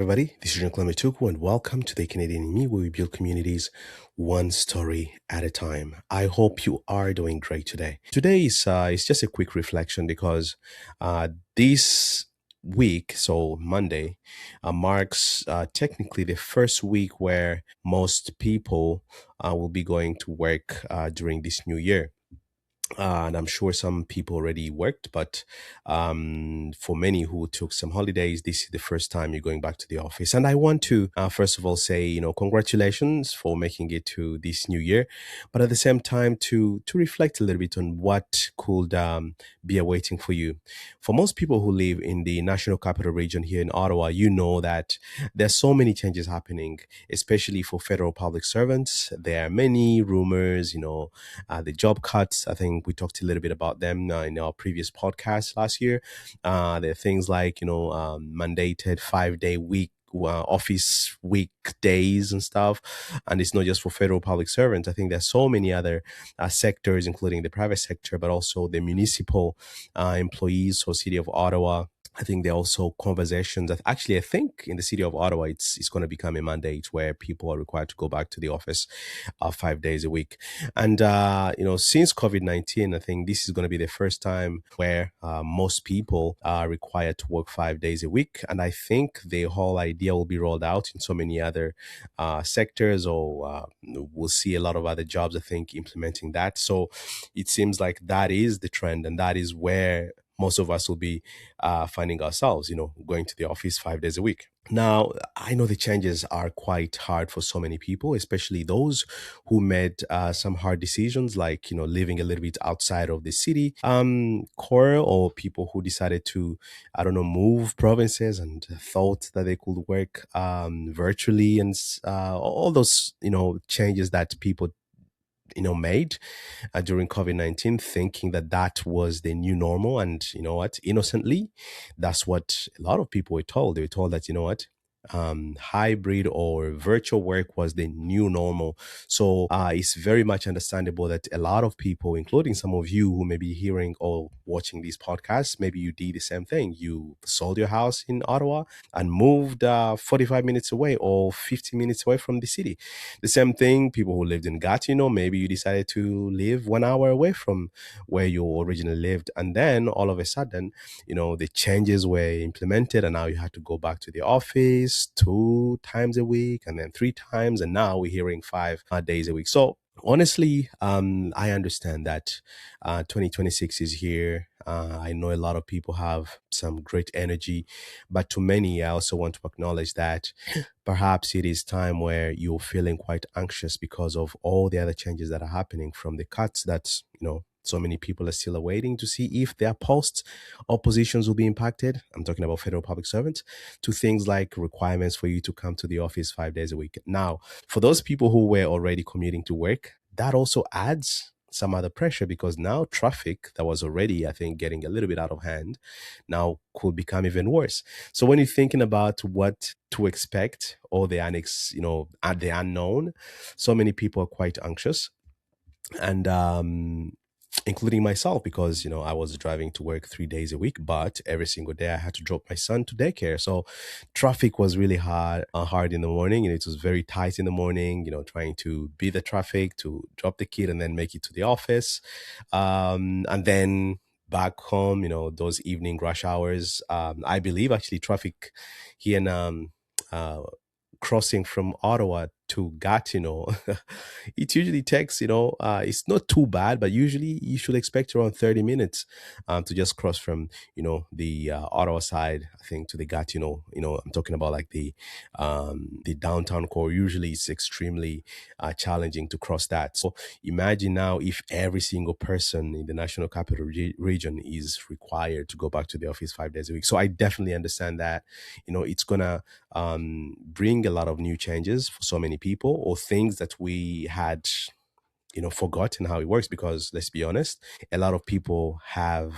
Everybody, this is Jean-Claude Mutuku, and welcome to the Canadian in Me, where we build communities one story at a time. I hope you are doing great today. Today is just a quick reflection because this week, so Monday, marks technically the first week where most people will be going to work during this new year. And I'm sure some people already worked, but for many who took some holidays, this is the first time you're going back to the office. And I want to, first of all, say, congratulations for making it to this new year, but at the same time, to reflect a little bit on what could be awaiting for you. For most people who live in the National Capital Region here in Ottawa, you know that there's so many changes happening, especially for federal public servants. There are many rumors, the job cuts. I think we talked a little bit about them in our previous podcast last year. There are things like, mandated 5 day week. Office week days and stuff, and it's not just for federal public servants. I think there's so many other sectors, including the private sector, but also the municipal employees. So, City of Ottawa, I think there are also conversations that actually I think in the city of Ottawa it's going to become a mandate where people are required to go back to the office 5 days a week. And since COVID-19, I think this is going to be the first time where most people are required to work 5 days a week. And I think the whole idea will be rolled out in so many other sectors, or we'll see a lot of other jobs, I think, implementing that. So it seems like that is the trend, and that is where most of us will be finding ourselves, going to the office 5 days a week. Now, I know the changes are quite hard for so many people, especially those who made some hard decisions, like, living a little bit outside of the city core, or people who decided to, I don't know, move provinces and thought that they could work virtually, and all those, changes that people made during COVID-19, thinking that that was the new normal. And you know what? Innocently, that's what a lot of people were told. They were told that, hybrid or virtual work was the new normal. So it's very much understandable that a lot of people, including some of you who may be hearing or watching these podcasts, maybe you did the same thing. You sold your house in Ottawa and moved 45 minutes away or 50 minutes away from the city. The same thing, people who lived in Gatineau, maybe you decided to live 1 hour away from where you originally lived. And then all of a sudden, the changes were implemented, and now you had to go back to the office 2 times a week and then 3 times. And now we're hearing 5 days a week. So honestly, I understand that 2026 is here. I know a lot of people have some great energy, but to many, I also want to acknowledge that perhaps it is time where you're feeling quite anxious because of all the other changes that are happening, from the cuts that, so many people are still awaiting to see if their posts or positions will be impacted. I'm talking about federal public servants, to things like requirements for you to come to the office 5 days a week. Now, for those people who were already commuting to work, that also adds some other pressure, because now traffic that was already, I think, getting a little bit out of hand now could become even worse. So when you're thinking about what to expect, or the annex, at the unknown, so many people are quite anxious. And including myself, because I was driving to work 3 days a week, but every single day I had to drop my son to daycare. So traffic was really hard in the morning, and it was very tight in the morning, trying to beat the traffic to drop the kid and then make it to the office, and then back home, those evening rush hours. I believe actually traffic here in uh, crossing from Ottawa to Gatineau, it usually takes, it's not too bad, but usually you should expect around 30 minutes to just cross from, the Ottawa side, I think, to the Gatineau. I'm talking about like the downtown core. Usually it's extremely challenging to cross that. So imagine now if every single person in the National Capital Region is required to go back to the office 5 days a week. So I definitely understand that, it's going to bring a lot of new changes for so many people, or things that we had forgotten how it works, because let's be honest, a lot of people have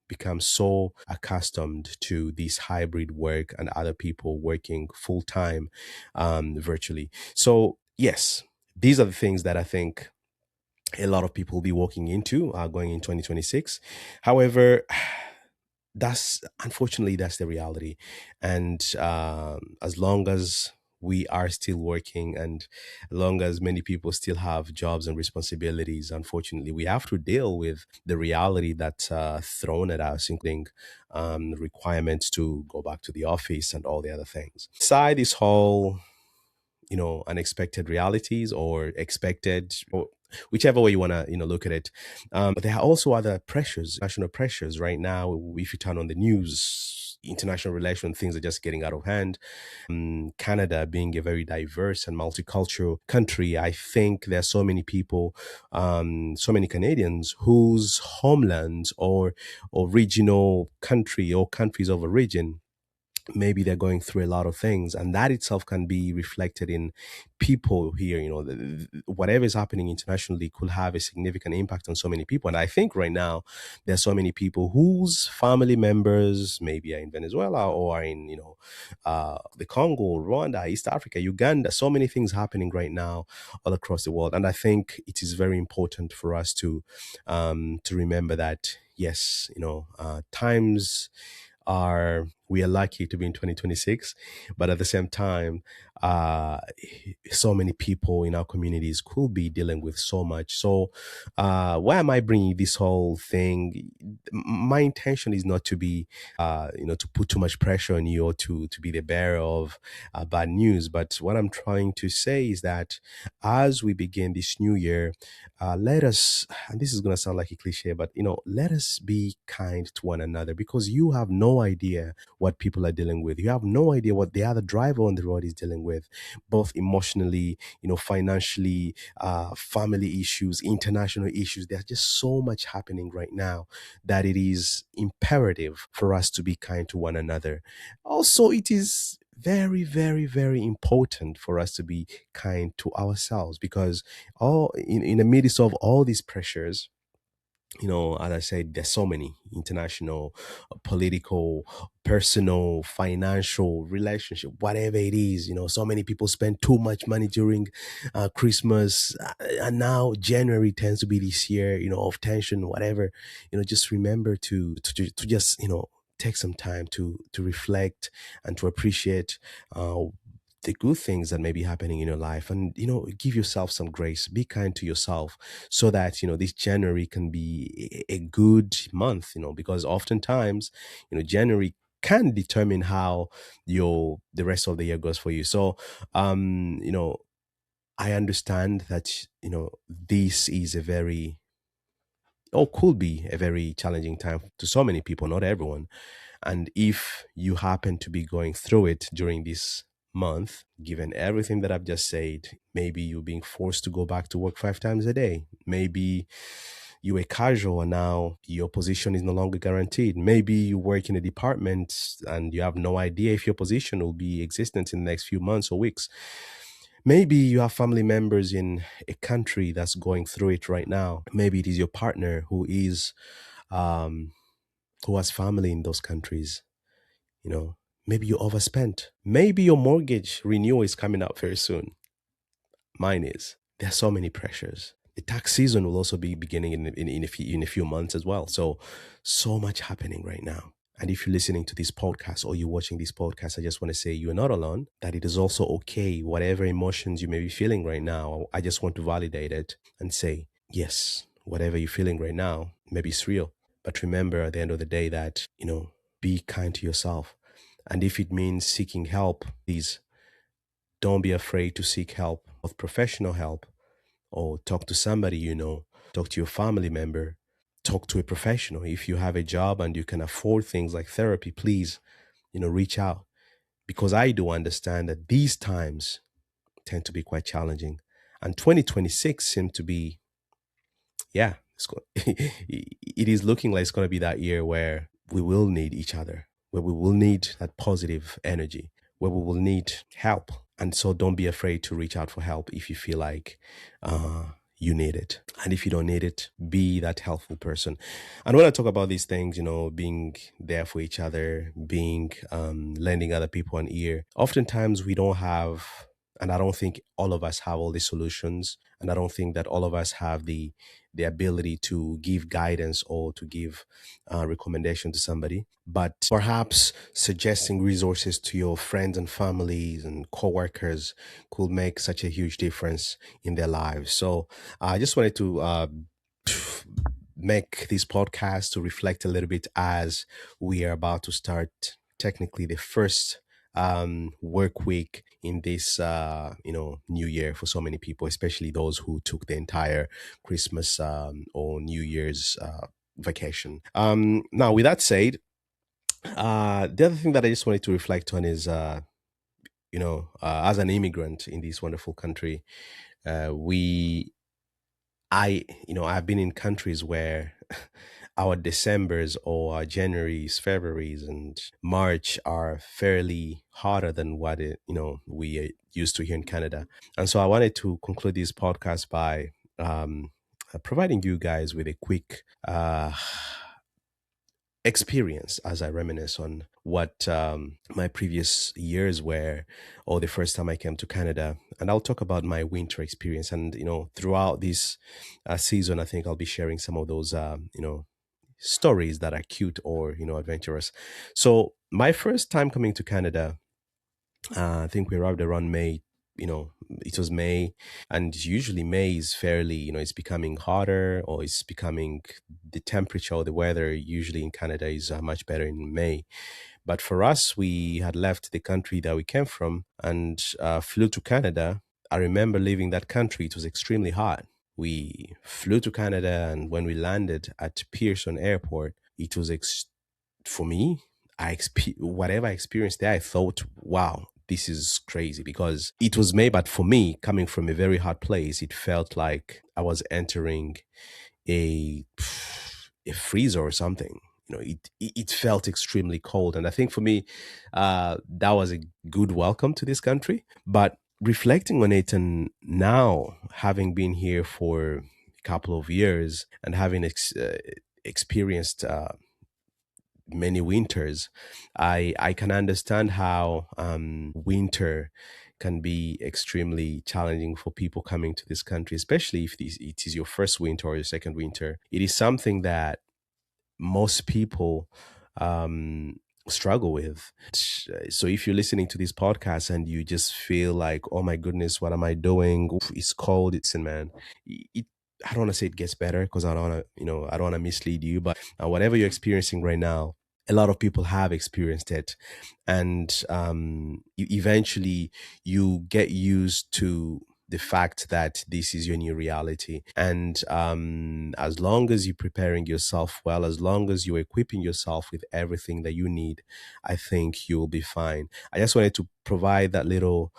become so accustomed to this hybrid work, and other people working full time virtually. So yes, these are the things that I think a lot of people will be walking into going in 2026. However, that's unfortunately that's the reality. And as long as we are still working, and as long as many people still have jobs and responsibilities, unfortunately we have to deal with the reality that's thrown at us, including requirements to go back to the office and all the other things. Beside this whole, unexpected realities or expected, or whichever way you want to, look at it, but there are also other pressures, national pressures right now. If you turn on the news, international relations, things are just getting out of hand. Canada being a very diverse and multicultural country, I think there are so many people, so many Canadians whose homelands or regional country or countries of origin, maybe they're going through a lot of things, and that itself can be reflected in people here. Whatever is happening internationally could have a significant impact on so many people. And I think right now there's so many people whose family members maybe are in Venezuela or are in, the Congo, Rwanda, East Africa, Uganda. So many things happening right now all across the world, and I think it is very important for us to remember that yes, times are, we are lucky to be in 2026, but at the same time, uh so many people in our communities could be dealing with so much. So why am I bringing this whole thing? My intention is not to be, to put too much pressure on you, or to be the bearer of bad news. But what I'm trying to say is that as we begin this new year, let us, and this is going to sound like a cliche, but let us be kind to one another, because you have no idea what people are dealing with. You have no idea what the other driver on the road is dealing with, both emotionally, financially, family issues, international issues. There's just so much happening right now that it is imperative for us to be kind to one another. Also, it is very, very, very important for us to be kind to ourselves, because all in the midst of all these pressures, as I said, there's so many international, political, personal, financial, relationship, whatever it is. So many people spend too much money during Christmas, and now January tends to be this year, of tension, whatever. Just remember to just take some time to reflect and to appreciate the good things that may be happening in your life, and give yourself some grace, be kind to yourself, so that this January can be a good month, because oftentimes January can determine how your the rest of the year goes for you. So I understand that this is a very, or could be a very challenging time to so many people, not everyone. And if you happen to be going through it during this month, given everything that I've just said, maybe you're being forced to go back to work 5 times a day. Maybe you were casual and now your position is no longer guaranteed. Maybe you work in a department and you have no idea if your position will be existent in the next few months or weeks. Maybe you have family members in a country that's going through it right now. Maybe it is your partner um, who has family in those countries. you know Maybe you overspent. Maybe your mortgage renewal is coming up very soon. Mine is. There are so many pressures. The tax season will also be beginning in a few months as well. So much happening right now. And if you're listening to this podcast or you're watching this podcast, I just want to say you're not alone, that it is also okay. Whatever emotions you may be feeling right now, I just want to validate it and say, yes, whatever you're feeling right now, maybe it's real. But remember at the end of the day that, be kind to yourself. And if it means seeking help, please don't be afraid to seek help, of professional help, or talk to somebody talk to your family member, talk to a professional. If you have a job and you can afford things like therapy, please, reach out. Because I do understand that these times tend to be quite challenging. And 2026 seems to be, yeah, it is looking like it's going to be that year where we will need each other, where we will need that positive energy, where we will need help. And so don't be afraid to reach out for help if you feel like you need it. And if you don't need it, be that helpful person. And when I talk about these things, being there for each other, being lending other people an ear, oftentimes we don't have And I don't think all of us have all the solutions, and I don't think that all of us have the ability to give guidance or to give recommendation to somebody. But perhaps suggesting resources to your friends and families and coworkers could make such a huge difference in their lives. So I just wanted to make this podcast to reflect a little bit as we are about to start technically the first work week in this new year for so many people, especially those who took the entire Christmas or New Year's vacation. Now, with that said, the other thing that I just wanted to reflect on is as an immigrant in this wonderful country, we I've been in countries where our Decembers or our Januaries, Februaries, and March are fairly hotter than what we are used to here in Canada. And so I wanted to conclude this podcast by providing you guys with a quick experience as I reminisce on what my previous years were, or the first time I came to Canada. And I'll talk about my winter experience. And, throughout this season, I think I'll be sharing some of those, stories that are cute or, adventurous. So, my first time coming to Canada, I think we arrived around May. It was May, and usually May is fairly, it's becoming hotter, or it's becoming the temperature or the weather usually in Canada is much better in May. But for us, we had left the country that we came from and flew to Canada. I remember leaving that country, it was extremely hot. We flew to Canada, and when we landed at Pearson Airport, it was for me, whatever I experienced there, I thought, wow, this is crazy, because it was May, but for me, coming from a very hot place, it felt like I was entering a a freezer or something. It felt extremely cold, and I think for me, that was a good welcome to this country. But reflecting on it, and now having been here for a couple of years and having experienced many winters, I can understand how winter can be extremely challenging for people coming to this country, especially if it is your first winter or your second winter. It is something that most people um, struggle with. So if you're listening to this podcast and you just feel like, oh my goodness, what am I doing? Oof, it's cold. It's in, man. It, I don't want to say it gets better, because I don't want to, I don't want to mislead you, but whatever you're experiencing right now, a lot of people have experienced it, and eventually you get used to the fact that this is your new reality. And as long as you're preparing yourself well, as long as you're equipping yourself with everything that you need, I think you'll be fine. I just wanted to provide that little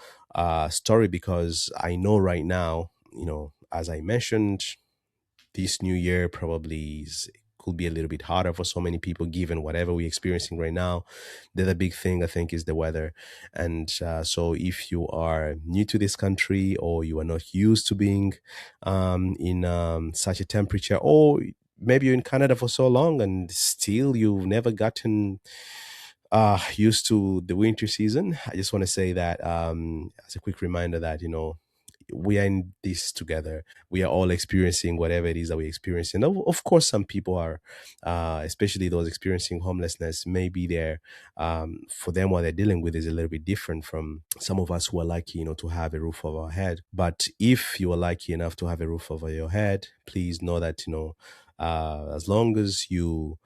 story, because I know right now, as I mentioned, this new year probably could be a little bit harder for so many people given whatever we're experiencing right now. The other big thing I think is the weather. And so if you are new to this country, or you are not used to being in such a temperature, or maybe you're in Canada for so long and still you've never gotten used to the winter season, I just want to say that as a quick reminder that, we are in this together. We are all experiencing whatever it is that we're experiencing. Of course, some people are, especially those experiencing homelessness, maybe for them, what they're dealing with is a little bit different from some of us who are lucky, to have a roof over our head. But if you are lucky enough to have a roof over your head, please know that, as long as you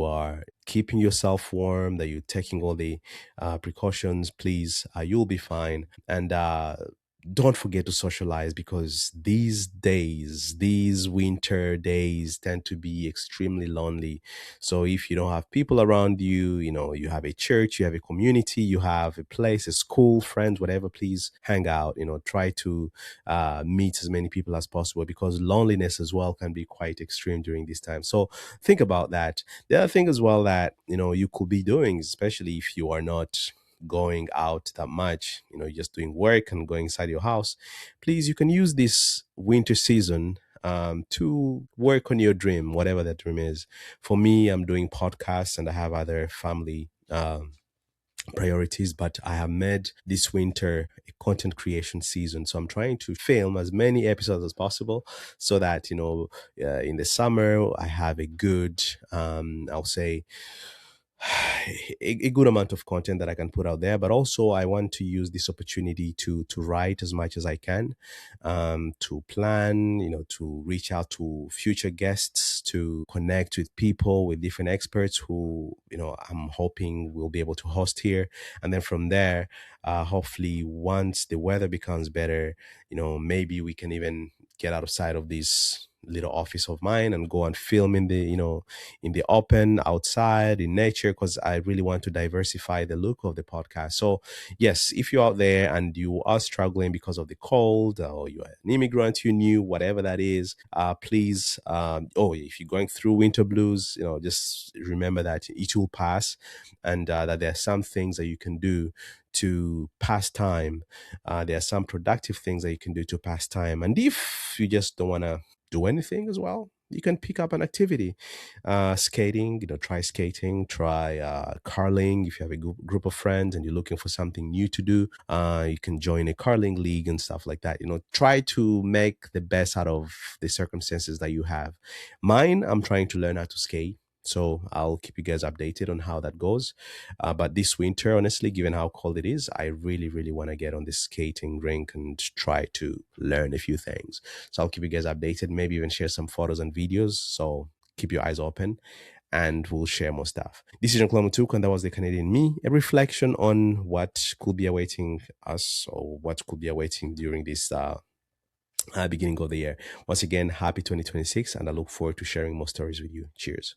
are keeping yourself warm, that you're taking all the precautions, please, you'll be fine. And don't forget to socialize, because these days, these winter days tend to be extremely lonely. So if you don't have people around you, you have a church, you have a community, you have a place, a school, friends, whatever, please hang out, try to meet as many people as possible, because loneliness as well can be quite extreme during this time. So think about that. The other thing as well that, you could be doing, especially if you are not going out that much, just doing work and going inside your house, please, you can use this winter season to work on your dream, whatever that dream is. For me, I'm doing podcasts, and I have other family priorities, but I have made this winter a content creation season. So I'm trying to film as many episodes as possible so that, in the summer, I have a good, I'll say, a good amount of content that I can put out there. But also, I want to use this opportunity to write as much as I can, to plan, to reach out to future guests, to connect with people, with different experts who, I'm hoping will be able to host here. And then from there, hopefully, once the weather becomes better, maybe we can even get outside of this little office of mine and go and film in the in the open, outside, in nature, because I really want to diversify the look of the podcast. So yes, if you're out there and you are struggling because of the cold, or you're an immigrant, you knew whatever that is, please, if you're going through winter blues, just remember that it will pass, and that there are some things that you can do to pass time. There are some productive things that you can do to pass time. And if you just don't want to do anything as well, you can pick up an activity. Skating, try skating, try curling. If you have a group of friends and you're looking for something new to do, you can join a curling league and stuff like that. Try to make the best out of the circumstances that you have. Mine, I'm trying to learn how to skate. So I'll keep you guys updated on how that goes. But this winter, honestly, given how cold it is, I really, really want to get on this skating rink and try to learn a few things. So I'll keep you guys updated, maybe even share some photos and videos. So keep your eyes open and we'll share more stuff. This is Jean-Claude Mutuku, and that was the Canadian Me, a reflection on what could be awaiting us, or what could be awaiting during this beginning of the year. Once again, happy 2026, and I look forward to sharing more stories with you. Cheers.